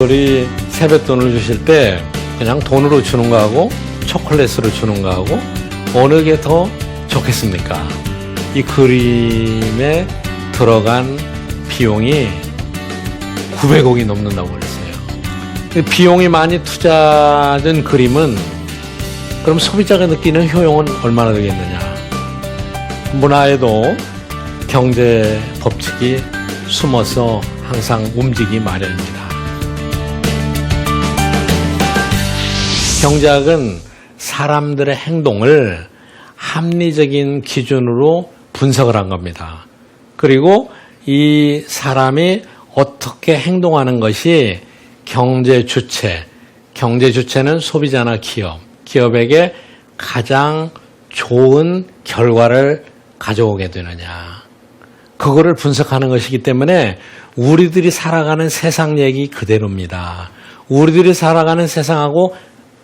우리 세뱃돈을 주실 때 그냥 돈으로 주는 거하고 초콜릿으로 주는 거하고 어느 게 더 좋겠습니까? 이 그림에 들어간 비용이 900억이 넘는다고 그랬어요. 비용이 많이 투자된 그림은 그럼 소비자가 느끼는 효용은 얼마나 되겠느냐? 문화에도 경제 법칙이 숨어서 항상 움직이기 마련입니다. 경제학은 사람들의 행동을 합리적인 기준으로 분석을 한 겁니다. 그리고 이 사람이 어떻게 행동하는 것이 경제 주체는 소비자나 기업에게 가장 좋은 결과를 가져오게 되느냐. 그거를 분석하는 것이기 때문에 우리들이 살아가는 세상 얘기 그대로입니다. 우리들이 살아가는 세상하고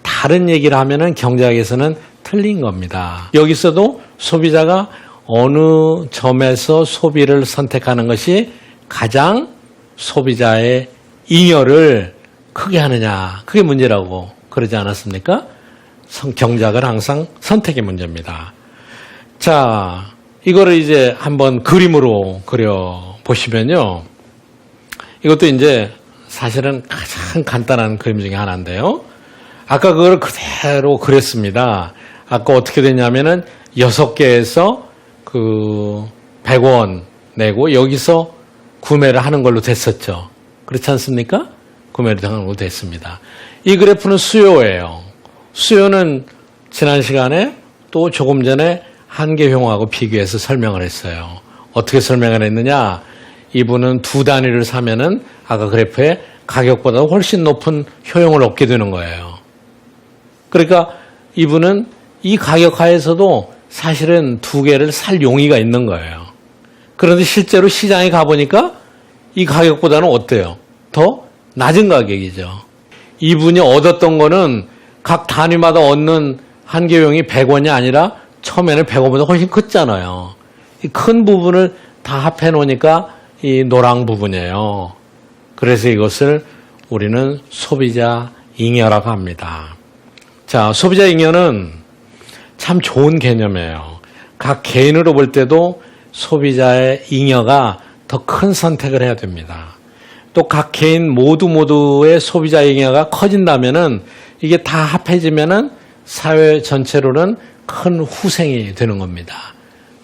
다른 얘기를 하면은 경제학에서는 틀린 겁니다. 여기서도 소비자가 어느 점에서 소비를 선택하는 것이 가장 소비자의 잉여를 크게 하느냐. 그게 문제라고 그러지 않았습니까? 경제학은 항상 선택의 문제입니다. 자, 이거를 이제 한번 그림으로 그려보시면요. 이것도 이제 사실은 가장 간단한 그림 중에 하나인데요. 아까 그걸 그대로 그렸습니다. 아까 어떻게 됐냐면은 6개에서 100원 내고 여기서 구매를 하는 걸로 됐었죠. 그렇지 않습니까? 구매를 하는 걸로 됐습니다. 이 그래프는 수요예요. 수요는 지난 시간에 또 조금 전에 한계효용하고 비교해서 설명을 했어요. 어떻게 설명을 했느냐? 이분은 2단위를 사면은 아까 그래프에 가격보다 훨씬 높은 효용을 얻게 되는 거예요. 그러니까 이분은 이 가격 하에서도 사실은 2개를 살 용의가 있는 거예요. 그런데 실제로 시장에 가보니까 이 가격보다는 어때요? 더 낮은 가격이죠. 이분이 얻었던 거는 각 단위마다 얻는 한계용이 100원이 아니라 처음에는 100원보다 훨씬 컸잖아요. 이 큰 부분을 다 합해 놓으니까 이 노랑 부분이에요. 그래서 이것을 우리는 소비자 잉여라고 합니다. 자, 소비자 잉여는 참 좋은 개념이에요. 각 개인으로 볼 때도 소비자의 잉여가 더 큰 선택을 해야 됩니다. 또 각 개인 모두의 소비자 잉여가 커진다면은 이게 다 합해지면은 사회 전체로는 큰 후생이 되는 겁니다.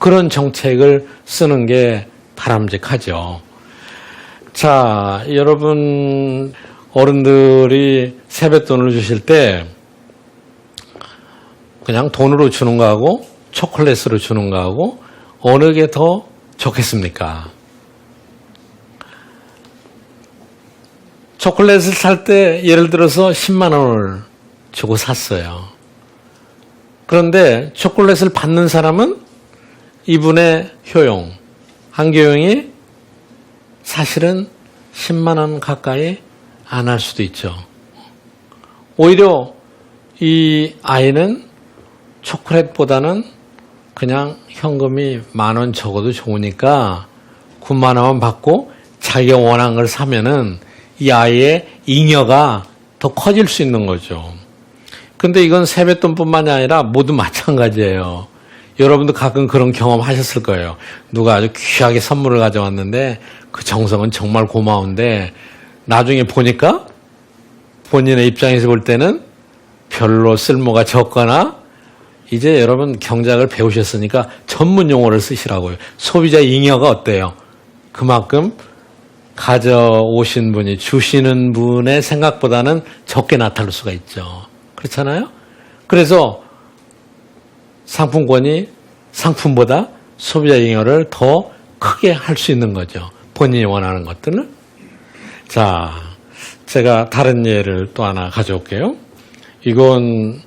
그런 정책을 쓰는 게 바람직하죠. 자, 여러분 어른들이 세뱃돈을 주실 때 그냥 돈으로 주는 거하고 초콜릿으로 주는 거하고 어느 게 더 좋겠습니까? 초콜릿을 살 때 예를 들어서 10만 원을 주고 샀어요. 그런데 초콜릿을 받는 사람은 이분의 효용, 한계용이 사실은 10만 원 가까이 안 할 수도 있죠. 오히려 이 아이는 초콜릿보다는 그냥 현금이 10,000원 적어도 좋으니까 9만 원만 받고 자기가 원하는 걸 사면은 이 아이의 잉여가 더 커질 수 있는 거죠. 근데 이건 세뱃돈뿐만이 아니라 모두 마찬가지예요. 여러분도 가끔 그런 경험 하셨을 거예요. 누가 아주 귀하게 선물을 가져왔는데 그 정성은 정말 고마운데 나중에 보니까 본인의 입장에서 볼 때는 별로 쓸모가 적거나 이제 여러분 경제학을 배우셨으니까 전문 용어를 쓰시라고요. 소비자 잉여가 어때요? 그만큼 가져오신 분이 주시는 분의 생각보다는 적게 나타날 수가 있죠. 그렇잖아요? 그래서 상품권이 상품보다 소비자 잉여를 더 크게 할 수 있는 거죠. 본인이 원하는 것들을. 자, 제가 다른 예를 또 하나 가져올게요. 이건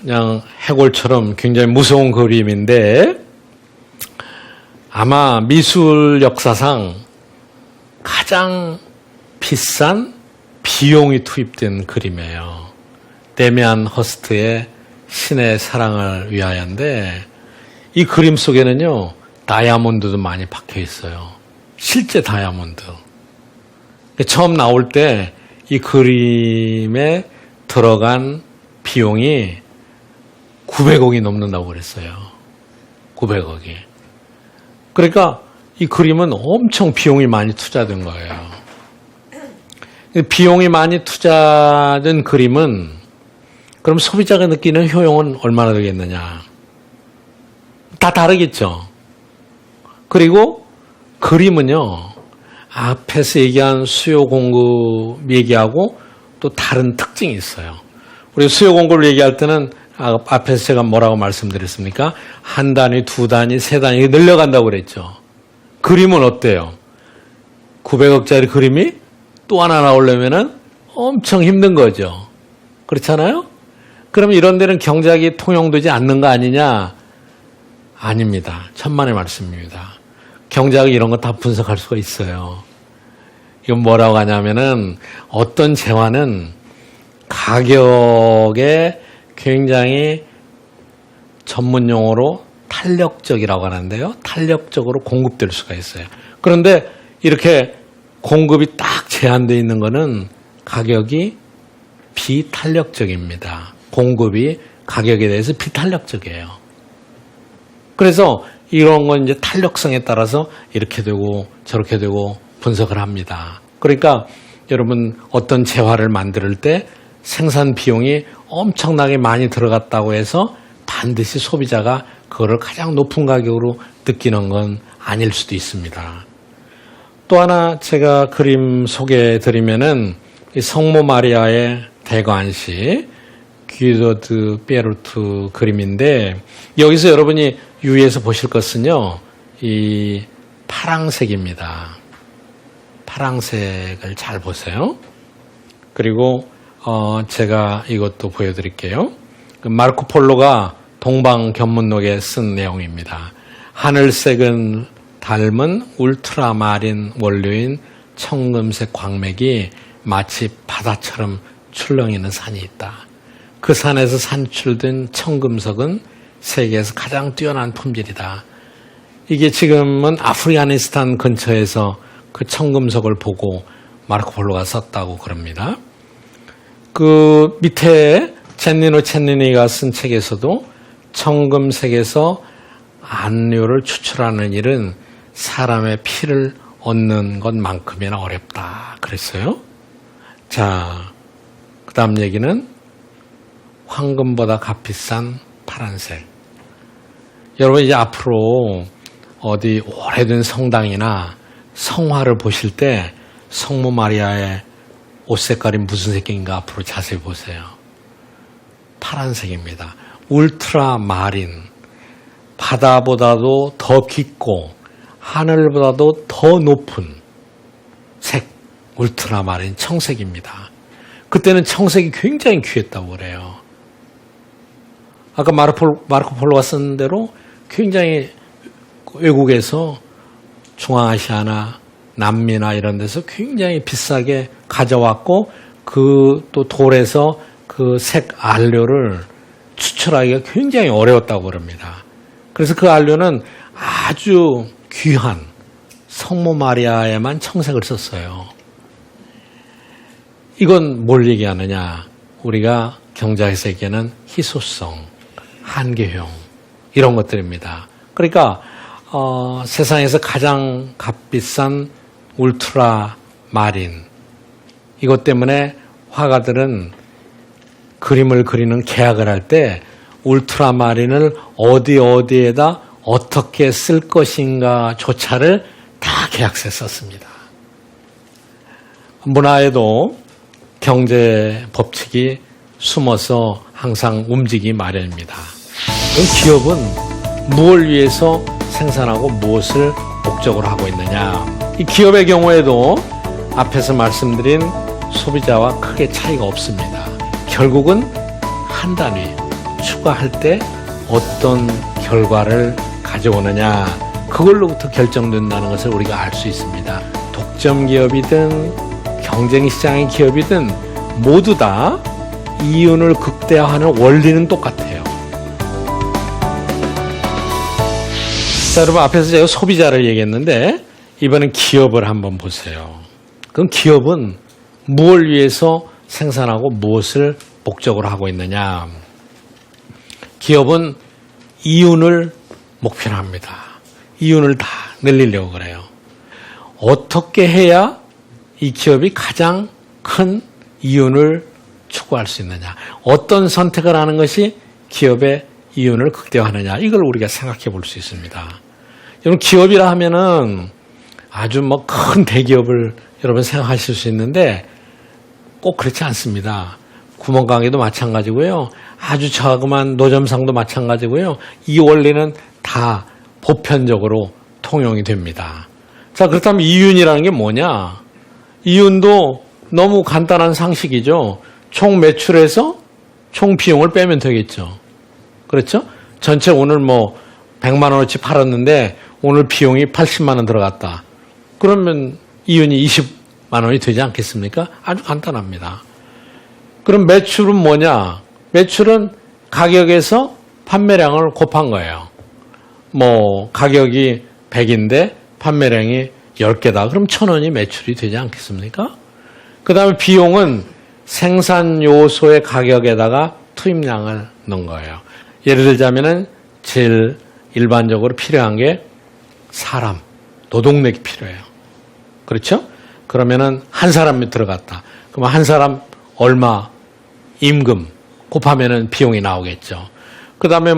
그냥 해골처럼 굉장히 무서운 그림인데 아마 미술 역사상 가장 비싼 비용이 투입된 그림이에요. 데미안 허스트의 신의 사랑을 위하여인데 이 그림 속에는요 다이아몬드도 많이 박혀 있어요. 실제 다이아몬드. 처음 나올 때 이 그림에 들어간 비용이 900억이 넘는다고 그랬어요. 900억이. 그러니까 이 그림은 엄청 비용이 많이 투자된 거예요. 비용이 많이 투자된 그림은 그럼 소비자가 느끼는 효용은 얼마나 되겠느냐. 다 다르겠죠. 그리고 그림은요. 앞에서 얘기한 수요 공급 얘기하고 또 다른 특징이 있어요. 우리 수요 공급을 얘기할 때는 앞에서 제가 뭐라고 말씀드렸습니까? 한 단위, 두 단위, 세 단위 늘려간다고 그랬죠. 그림은 어때요? 900억짜리 그림이 또 하나 나오려면은 엄청 힘든 거죠. 그렇잖아요? 그럼 이런 데는 경작이 통용되지 않는 거 아니냐? 아닙니다. 천만의 말씀입니다. 경작이 이런 거 다 분석할 수가 있어요. 이건 뭐라고 하냐면은 어떤 재화는 가격에 굉장히 전문 용어로 탄력적이라고 하는데요. 탄력적으로 공급될 수가 있어요. 그런데 이렇게 공급이 딱 제한되어 있는 거는 가격이 비탄력적입니다. 공급이 가격에 대해서 비탄력적이에요. 그래서 이런 건 이제 탄력성에 따라서 이렇게 되고 저렇게 되고 분석을 합니다. 그러니까 여러분 어떤 재화를 만들 때 생산 비용이 엄청나게 많이 들어갔다고 해서 반드시 소비자가 그거를 가장 높은 가격으로 느끼는 건 아닐 수도 있습니다. 또 하나 제가 그림 소개해 드리면은 성모 마리아의 대관식 귀도 드 피에르트 그림인데 여기서 여러분이 유의해서 보실 것은요. 이 파랑색입니다. 파랑색을 잘 보세요. 그리고 제가 이것도 보여드릴게요. 마르코 폴로가 동방견문록에 쓴 내용입니다. 하늘색은 닮은 울트라마린 원료인 청금색 광맥이 마치 바다처럼 출렁이는 산이 있다. 그 산에서 산출된 청금석은 세계에서 가장 뛰어난 품질이다. 이게 지금은 아프가니스탄 근처에서 그 청금석을 보고 마르코 폴로가 썼다고 그럽니다. 그 밑에 젠니노 첸니니가 쓴 책에서도 청금색에서 안료를 추출하는 일은 사람의 피를 얻는 것만큼이나 어렵다 그랬어요. 자, 그 다음 얘기는 황금보다 값비싼 파란색. 여러분 이제 앞으로 어디 오래된 성당이나 성화를 보실 때 성모 마리아의 옷 색깔이 무슨 색인가 앞으로 자세히 보세요. 파란색입니다. 울트라 마린. 바다보다도 더 깊고 하늘보다도 더 높은 색. 울트라 마린 청색입니다. 그때는 청색이 굉장히 귀했다고 그래요. 아까 마르코 폴로가 쓴 대로 굉장히 외국에서 중앙아시아나 남미나 이런 데서 굉장히 비싸게 가져왔고 그 또 돌에서 그 색 안료를 추출하기가 굉장히 어려웠다고 그럽니다. 그래서 그 안료는 아주 귀한 성모 마리아에만 청색을 썼어요. 이건 뭘 얘기하느냐? 우리가 경작에서 얘기하는 희소성, 한계형 이런 것들입니다. 그러니까 세상에서 가장 값비싼 울트라 마린 이것 때문에 화가들은 그림을 그리는 계약을 할 때 울트라 마린을 어디에다 어떻게 쓸 것인가 조차를 다 계약서에 썼습니다. 문화에도 경제 법칙이 숨어서 항상 움직이기 마련입니다. 기업은 무엇을 위해서 생산하고 무엇을 목적으로 하고 있느냐. 이 기업의 경우에도 앞에서 말씀드린 소비자와 크게 차이가 없습니다. 결국은 한 단위 추가할 때 어떤 결과를 가져오느냐 그걸로부터 결정된다는 것을 우리가 알 수 있습니다. 독점 기업이든 경쟁시장의 기업이든 모두 다 이윤을 극대화하는 원리는 똑같아요. 자, 여러분 앞에서 제가 소비자를 얘기했는데 이번엔 기업을 한번 보세요. 그럼 기업은 무엇을 위해서 생산하고 무엇을 목적으로 하고 있느냐. 기업은 이윤을 목표로 합니다. 이윤을 다 늘리려고 그래요. 어떻게 해야 이 기업이 가장 큰 이윤을 추구할 수 있느냐. 어떤 선택을 하는 것이 기업의 이윤을 극대화하느냐. 이걸 우리가 생각해 볼 수 있습니다. 여러분, 기업이라 하면은 아주 큰 대기업을 여러분 생각하실 수 있는데 꼭 그렇지 않습니다. 구멍가게도 마찬가지고요. 아주 자그마한 노점상도 마찬가지고요. 이 원리는 다 보편적으로 통용이 됩니다. 자, 그렇다면 이윤이라는 게 뭐냐? 이윤도 너무 간단한 상식이죠. 총 매출에서 총 비용을 빼면 되겠죠. 그렇죠? 전체 오늘 100만 원어치 팔았는데 오늘 비용이 80만 원 들어갔다. 그러면 이윤이 20만 원이 되지 않겠습니까? 아주 간단합니다. 그럼 매출은 뭐냐? 매출은 가격에서 판매량을 곱한 거예요. 가격이 100인데 판매량이 10개다. 그럼 1,000원이 매출이 되지 않겠습니까? 그 다음에 비용은 생산 요소의 가격에다가 투입량을 넣은 거예요. 예를 들자면은 제일 일반적으로 필요한 게 사람, 노동력이 필요해요. 그렇죠? 그러면은 한 사람이 들어갔다. 그럼 한 사람 얼마 임금 곱하면은 비용이 나오겠죠. 그 다음에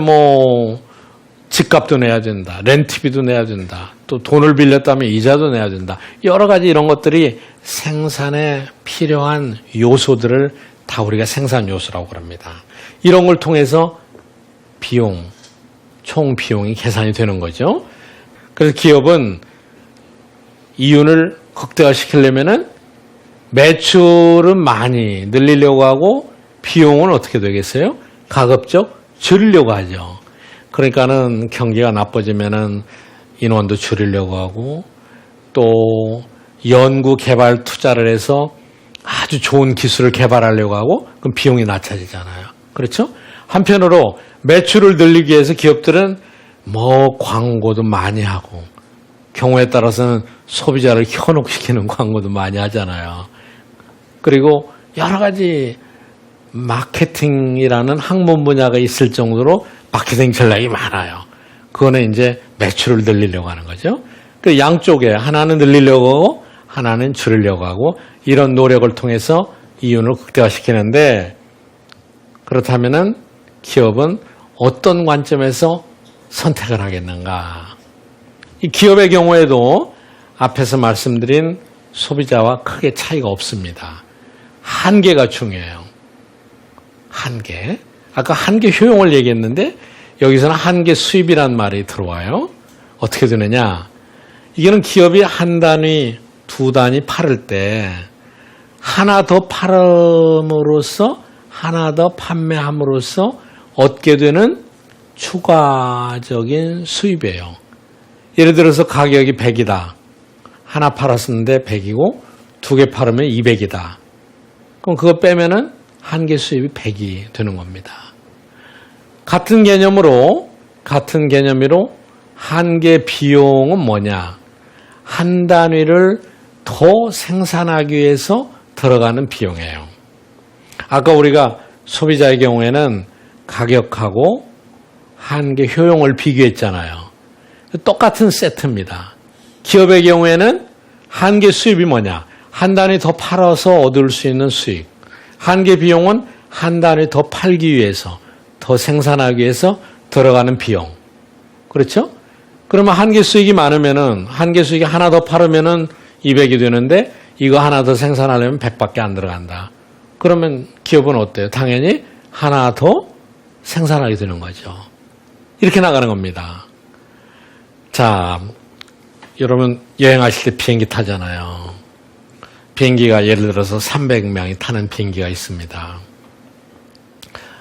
집값도 내야 된다. 렌트비도 내야 된다. 또 돈을 빌렸다면 이자도 내야 된다. 여러 가지 이런 것들이 생산에 필요한 요소들을 다 우리가 생산 요소라고 합니다. 이런 걸 통해서 비용, 총 비용이 계산이 되는 거죠. 그래서 기업은 이윤을 극대화시키려면은 매출은 많이 늘리려고 하고 비용은 어떻게 되겠어요? 가급적 줄이려고 하죠. 그러니까는 경기가 나빠지면은 인원도 줄이려고 하고 또 연구 개발 투자를 해서 아주 좋은 기술을 개발하려고 하고 그럼 비용이 낮아지잖아요. 그렇죠? 한편으로 매출을 늘리기 위해서 기업들은 광고도 많이 하고 경우에 따라서는 소비자를 현혹시키는 광고도 많이 하잖아요. 그리고 여러 가지 마케팅이라는 학문 분야가 있을 정도로 마케팅 전략이 많아요. 그거는 이제 매출을 늘리려고 하는 거죠. 그 양쪽에 하나는 늘리려고 하고 하나는 줄이려고 하고 이런 노력을 통해서 이윤을 극대화시키는데 그렇다면은 기업은 어떤 관점에서 선택을 하겠는가? 이 기업의 경우에도 앞에서 말씀드린 소비자와 크게 차이가 없습니다. 한계가 중요해요. 한계. 아까 한계 효용을 얘기했는데 여기서는 한계 수입이란 말이 들어와요. 어떻게 되느냐? 이게는 기업이 한 단위, 두 단위 팔을 때 하나 더 팔음으로써 하나 더 판매함으로써 얻게 되는 추가적인 수입이에요. 예를 들어서 가격이 100이다. 하나 팔았었는데 100이고 두 개 팔으면 200이다. 그럼 그거 빼면은 한 개 수입이 100이 되는 겁니다. 같은 개념으로 한 개 비용은 뭐냐? 한 단위를 더 생산하기 위해서 들어가는 비용이에요. 아까 우리가 소비자의 경우에는 가격하고 한 개 효용을 비교했잖아요. 똑같은 세트입니다. 기업의 경우에는 한 개 수입이 뭐냐? 한 단위 더 팔아서 얻을 수 있는 수익. 한 개 비용은 한 단위 더 팔기 위해서, 더 생산하기 위해서 들어가는 비용. 그렇죠? 그러면 한 개 수익이 많으면은, 한 개 수익이 하나 더 팔으면은 200이 되는데, 이거 하나 더 생산하려면 100밖에 안 들어간다. 그러면 기업은 어때요? 당연히 하나 더 생산하게 되는 거죠. 이렇게 나가는 겁니다. 자, 여러분 여행하실 때 비행기 타잖아요. 비행기가 예를 들어서 300명이 타는 비행기가 있습니다.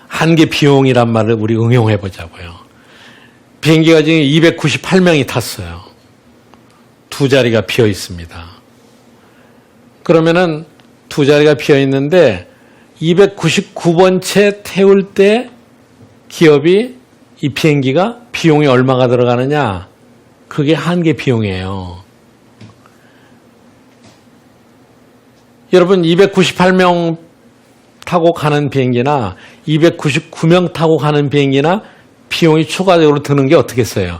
한 개 비용이란 말을 우리 응용해 보자고요. 비행기가 지금 298명이 탔어요. 두 자리가 비어 있습니다. 그러면은 두 자리가 비어 있는데 299번 채 태울 때 기업이 이 비행기가 비용이 얼마가 들어가느냐? 그게 한 개 비용이에요. 여러분 298명 타고 가는 비행기나 299명 타고 가는 비행기나 비용이 추가적으로 드는 게 어떻겠어요?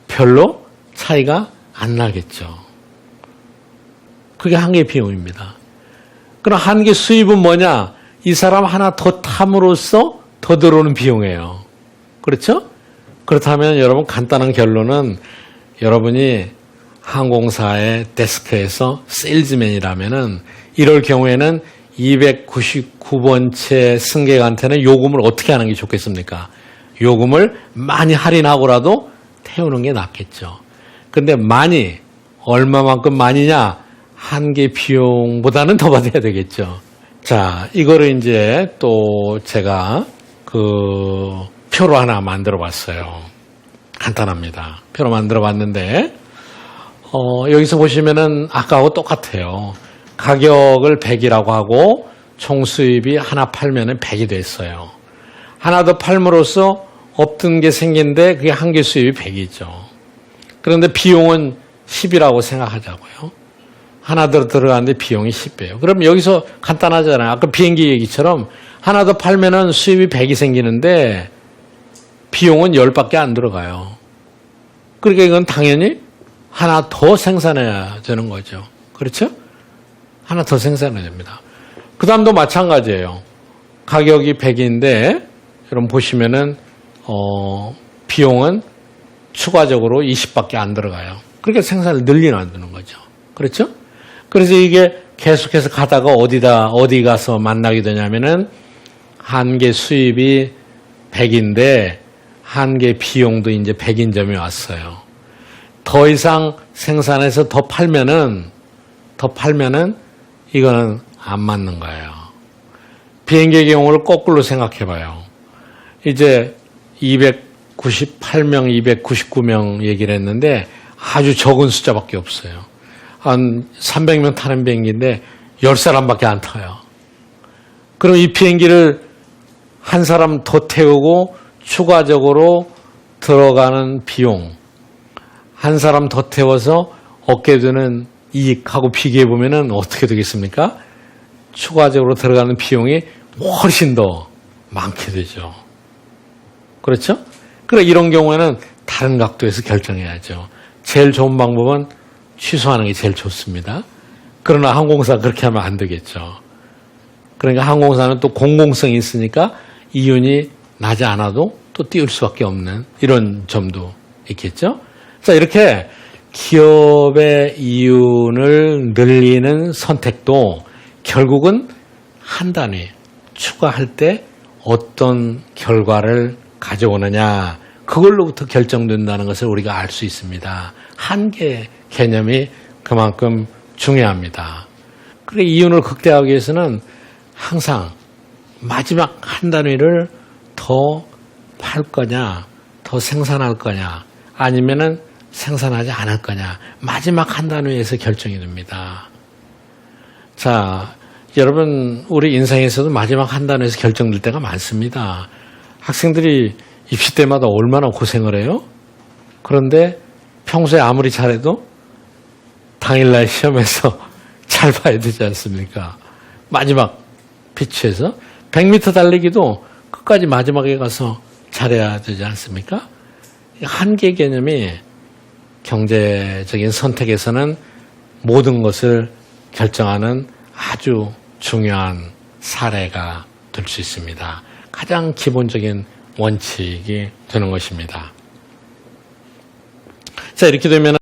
별로 차이가 안 나겠죠. 그게 한계 비용입니다. 그럼 한계 수입은 뭐냐? 이 사람 하나 더 탐으로써 더 들어오는 비용이에요. 그렇죠? 그렇다면 여러분 간단한 결론은 여러분이 항공사의 데스크에서 세일즈맨이라면은 이럴 경우에는 299번째 승객한테는 요금을 어떻게 하는 게 좋겠습니까? 요금을 많이 할인하고라도 태우는 게 낫겠죠. 근데 많이, 얼마만큼 많이냐? 한개 비용보다는 더 받아야 되겠죠. 자, 이거를 이제 또 제가 표로 하나 만들어 봤어요. 간단합니다. 표로 만들어 봤는데, 여기서 보시면은 아까하고 똑같아요. 가격을 100이라고 하고 총 수입이 하나 팔면은 100이 됐어요. 하나 더 팔므로써 없던 게 생긴데 그게 한 개 수입이 100이죠. 그런데 비용은 10이라고 생각하자고요. 하나 더 들어가는데 비용이 10배예요. 그럼 여기서 간단하잖아요. 아까 비행기 얘기처럼 하나 더 팔면은 수입이 100이 생기는데 비용은 10밖에 안 들어가요. 그러니까 이건 당연히 하나 더 생산해야 되는 거죠. 그렇죠? 하나 더 생산해야 됩니다. 그 다음도 마찬가지예요. 가격이 100인데 여러분 보시면은 비용은 추가적으로 20밖에 안 들어가요. 그러니까 생산을 늘리는 거죠. 그렇죠? 그래서 이게 계속해서 가다가 어디 가서 만나게 되냐면은 한 개 수입이 100인데 한 개 비용도 이제 100인 점이 왔어요. 더 이상 생산해서 더 팔면은 이거는 안 맞는 거예요. 비행기 경우를 거꾸로 생각해 봐요. 이제 298명, 299명 얘기를 했는데 아주 적은 숫자밖에 없어요. 한 300명 타는 비행기인데 10사람밖에 안 타요. 그럼 이 비행기를 한 사람 더 태우고 추가적으로 들어가는 비용, 한 사람 더 태워서 얻게 되는 이익하고 비교해 보면은 어떻게 되겠습니까? 추가적으로 들어가는 비용이 훨씬 더 많게 되죠. 그렇죠? 그래 이런 경우에는 다른 각도에서 결정해야죠. 제일 좋은 방법은 취소하는 게 제일 좋습니다. 그러나 항공사 그렇게 하면 안 되겠죠. 그러니까 항공사는 또 공공성이 있으니까 이윤이 나지 않아도 또 띄울 수밖에 없는 이런 점도 있겠죠. 자, 이렇게 기업의 이윤을 늘리는 선택도 결국은 한 단위 추가할 때 어떤 결과를 가져오느냐 그걸로부터 결정된다는 것을 우리가 알 수 있습니다. 한계 개념이 그만큼 중요합니다. 그래 이윤을 극대화하기 위해서는 항상 마지막 한 단위를 더 팔 거냐, 더 생산할 거냐, 아니면은 생산하지 않을 거냐, 마지막 한 단위에서 결정이 됩니다. 자, 여러분 우리 인생에서도 마지막 한 단위에서 결정될 때가 많습니다. 학생들이 입시 때마다 얼마나 고생을 해요? 그런데 평소에 아무리 잘해도 당일날 시험에서 잘 봐야 되지 않습니까? 마지막 피치에서 100m 달리기도 끝까지 마지막에 가서 잘해야 되지 않습니까? 한계 개념이 경제적인 선택에서는 모든 것을 결정하는 아주 중요한 사례가 될 수 있습니다. 가장 기본적인 원칙이 되는 것입니다. 자, 이렇게 되면